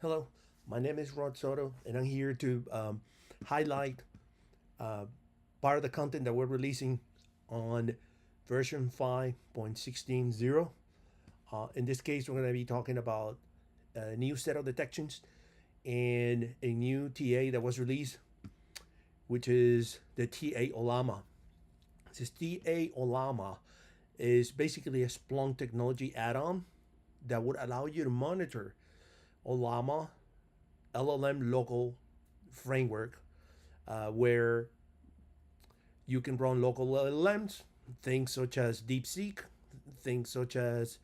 Hello, my name is Rod Soto, and I'm here to highlight uh, part of the content that we're releasing on version 5.16.0. In this case, we're going to be talking about a new set of detections and a new TA that was released, which is the TA Ollama. This TA Ollama is basically a Splunk Technology Add-on that would allow you to monitor Ollama LLM local framework where you can run local LLMs, things such as DeepSeek, things such as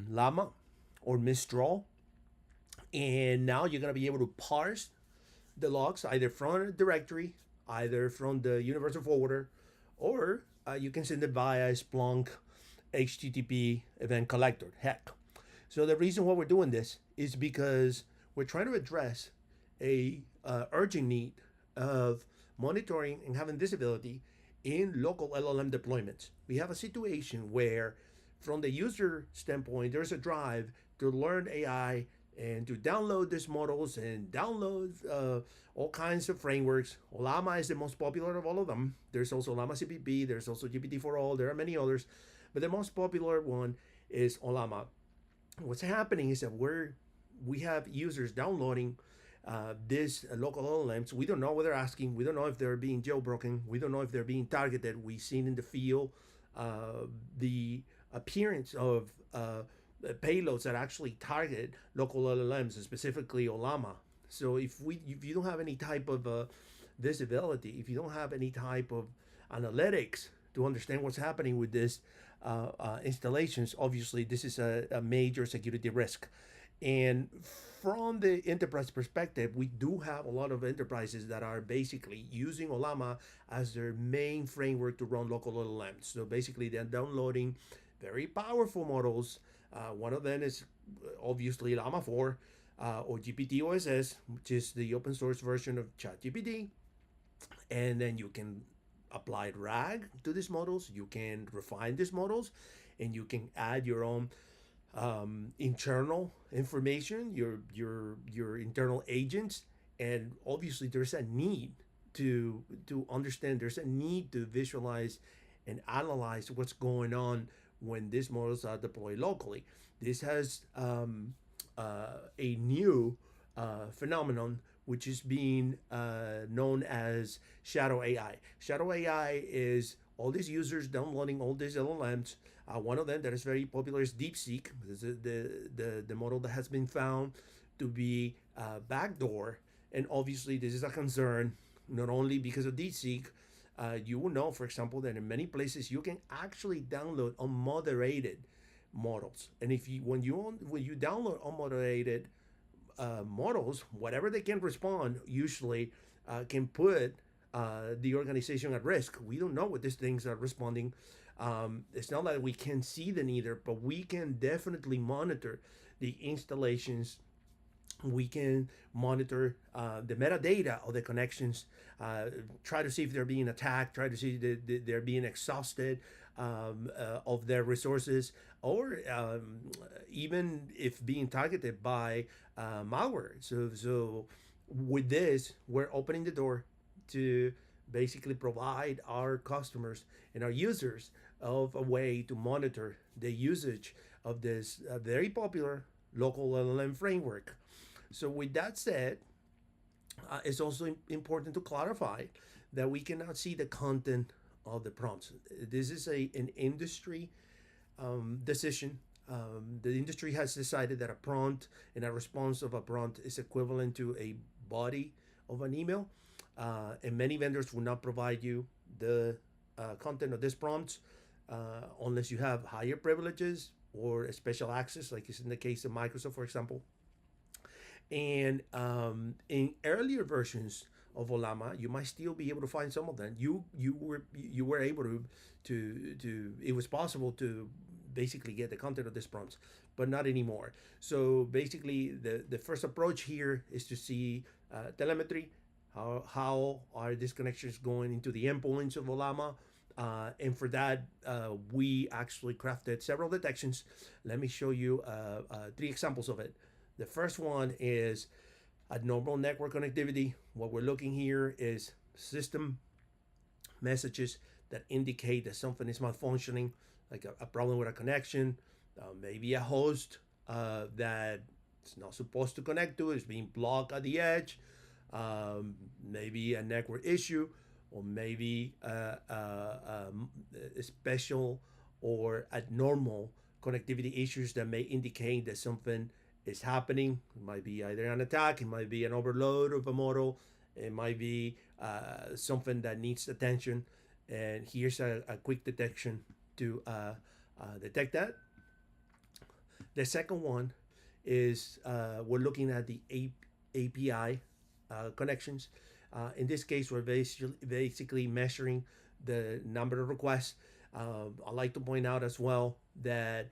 Llama or Mistral. And now you're going to be able to parse the logs either from a directory, either from the universal forwarder, or you can send it via Splunk HTTP event collector, heck. So the reason why we're doing this is because we're trying to address a urgent need of monitoring and having visibility in local LLM deployments. We have a situation where, from the user standpoint, there's a drive to learn AI and to download these models and download all kinds of frameworks. Ollama is the most popular of all of them. There's also Ollama CPP, there's also GPT for all, there are many others, but the most popular one is Ollama. What's happening is that we have users downloading these local LLMs. We don't know what they're asking. We don't know if they're being jailbroken. We don't know if they're being targeted. We've seen in the field the appearance of payloads that actually target local LLMs, specifically Ollama. So if you don't have any type of visibility, if you don't have any type of analytics to understand what's happening with this installations, obviously this is a major security risk. And from the enterprise perspective, we do have a lot of enterprises that are basically using Ollama as their main framework to run local LLMs. So basically, they're downloading very powerful models. One of them is obviously Llama 4 or GPT OSS, which is the open source version of ChatGPT. And then you can apply RAG to these models, you can refine these models, and you can add your own internal information, your internal agents, and obviously there's a need to understand. There's a need to visualize and analyze what's going on when these models are deployed locally. This has a new phenomenon which is being known as shadow AI. Shadow AI is all these users downloading all these LLMs. One of them that is very popular is DeepSeek. This is the model that has been found to be backdoor. And obviously, this is a concern, not only because of DeepSeek. You will know, for example, that in many places you can actually download unmoderated models. And if you when you download unmoderated models, whatever they can respond, usually can put the organization at risk. We don't know what these things are responding. It's not that we can see them either, but we can definitely monitor the installations. We can monitor the metadata of the connections, try to see if they're being attacked, try to see if they're being exhausted of their resources, or even if being targeted by malware. So with this, we're opening the door to basically provide our customers and our users of a way to monitor the usage of this very popular local LLM framework. So with that said, it's also important to clarify that we cannot see the content of the prompts. This is an industry decision. The industry has decided that a prompt and a response of a prompt is equivalent to a body of an email, and many vendors will not provide you the content of these prompts unless you have higher privileges or a special access, like is in the case of Microsoft, for example. And in earlier versions of Ollama, you might still be able to find some of them. You were able to it was possible to basically get the content of these prompts, but not anymore. So basically, the first approach here is to see telemetry. How are these connections going into the endpoints of Ollama? And for that, we actually crafted several detections. Let me show you 3 examples of it. The first one is abnormal network connectivity. What we're looking here is system messages that indicate that something is malfunctioning, like a problem with a connection, maybe a host that it's not supposed to connect to, is being blocked at the edge, maybe a network issue, or maybe a special or abnormal connectivity issues that may indicate that something is happening. It might be either an attack, it might be an overload of a model, it might be something that needs attention. And here's a quick detection to detect that. The second one is we're looking at the API connections. In this case, we're basically measuring the number of requests. I'd like to point out as well that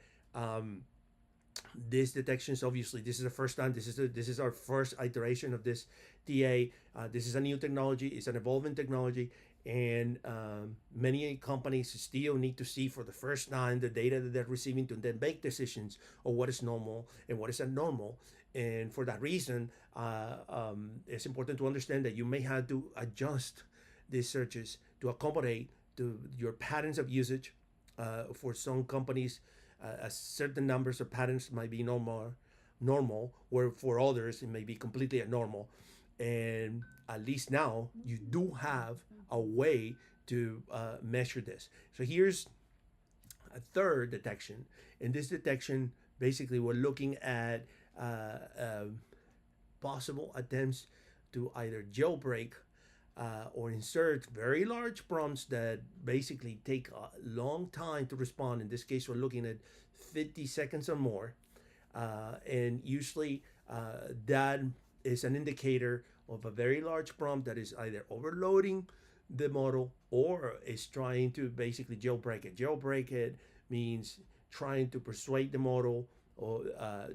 this detections, obviously this is the first time, this is our first iteration of this TA. This is a new technology, it's an evolving technology, and many companies still need to see for the first time the data that they're receiving to then make decisions on what is normal and what is abnormal. And for that reason, it's important to understand that you may have to adjust these searches to accommodate to your patterns of usage. For some companies, a certain numbers of patterns might be normal, where for others it may be completely abnormal. And at least now you do have a way to measure this. So here's a third detection. In this detection, basically we're looking at possible attempts to either jailbreak or insert very large prompts that basically take a long time to respond. In this case, we're looking at 50 seconds or more. And usually that is an indicator of a very large prompt that is either overloading the model or is trying to basically jailbreak it. Jailbreak it means trying to persuade the model or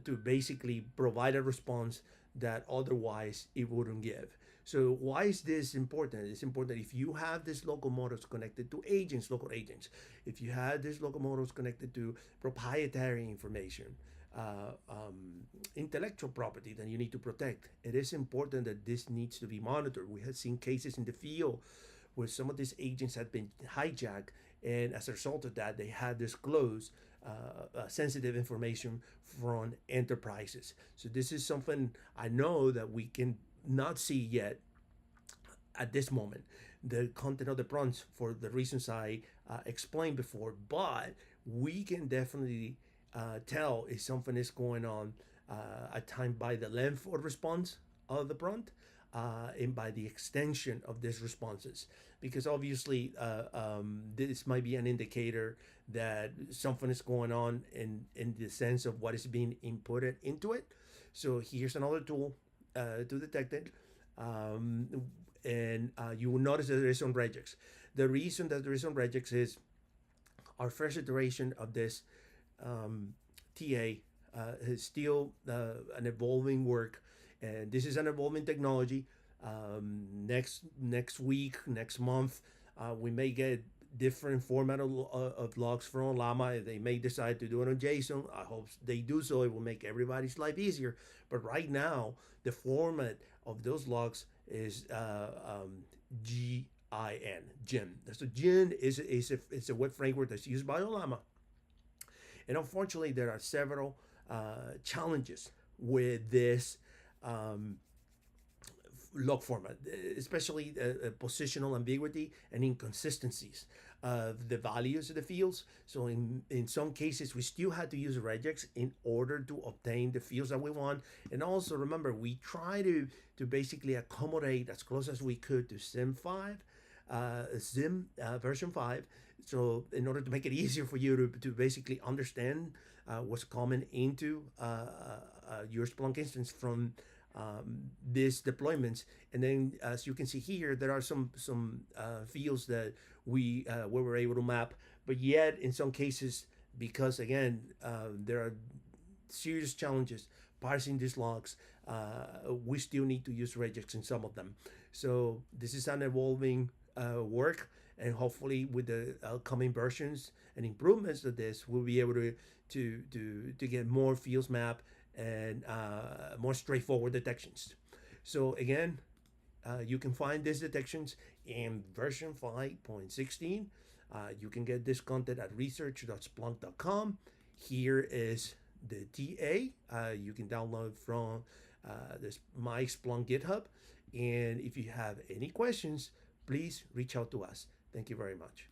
to basically provide a response that otherwise it wouldn't give. So why is this important? It's important if you have these local models connected to agents, local agents, if you have these local models connected to proprietary information, intellectual property that you need to protect, it is important that this needs to be monitored. We have seen cases in the field where some of these agents had been hijacked, and as a result of that, they had disclosed sensitive information from enterprises. So this is something I know that we can not see yet at this moment, the content of the prompts for the reasons I explained before, but we can definitely tell if something is going on at time by the length of response of the prompt and by the extension of these responses, because obviously this might be an indicator that something is going on in the sense of what is being inputted into it. So here's another tool to detect it. And you will notice that there is some regex. The reason that there is some regex is our first iteration of this TA is still an evolving work, and this is an evolving technology. Next week, next month, we may get different format of logs from Ollama. They may decide to do it on JSON. I hope they do so. It will make everybody's life easier. But right now, the format of those logs is GIN. GIN. So GIN is a web framework that's used by Ollama. And unfortunately, there are several challenges with this log format, especially positional ambiguity and inconsistencies of the values of the fields. So in some cases, we still had to use regex in order to obtain the fields that we want. And also remember, we try to basically accommodate as close as we could to SIM 5, SIM version 5. So in order to make it easier for you to basically understand what's coming into your Splunk instance from these deployments. And then as you can see here, there are some fields that we were able to map, but yet in some cases, because again there are serious challenges parsing these logs, we still need to use regex in some of them. So this is an evolving work, and hopefully with the upcoming versions and improvements of this, we'll be able to get more fields mapped and more straightforward detections. So again, you can find these detections in version 5.16. You can get this content at research.splunk.com. Here is the TA. You can download from this my Splunk GitHub. And if you have any questions, please reach out to us. Thank you very much.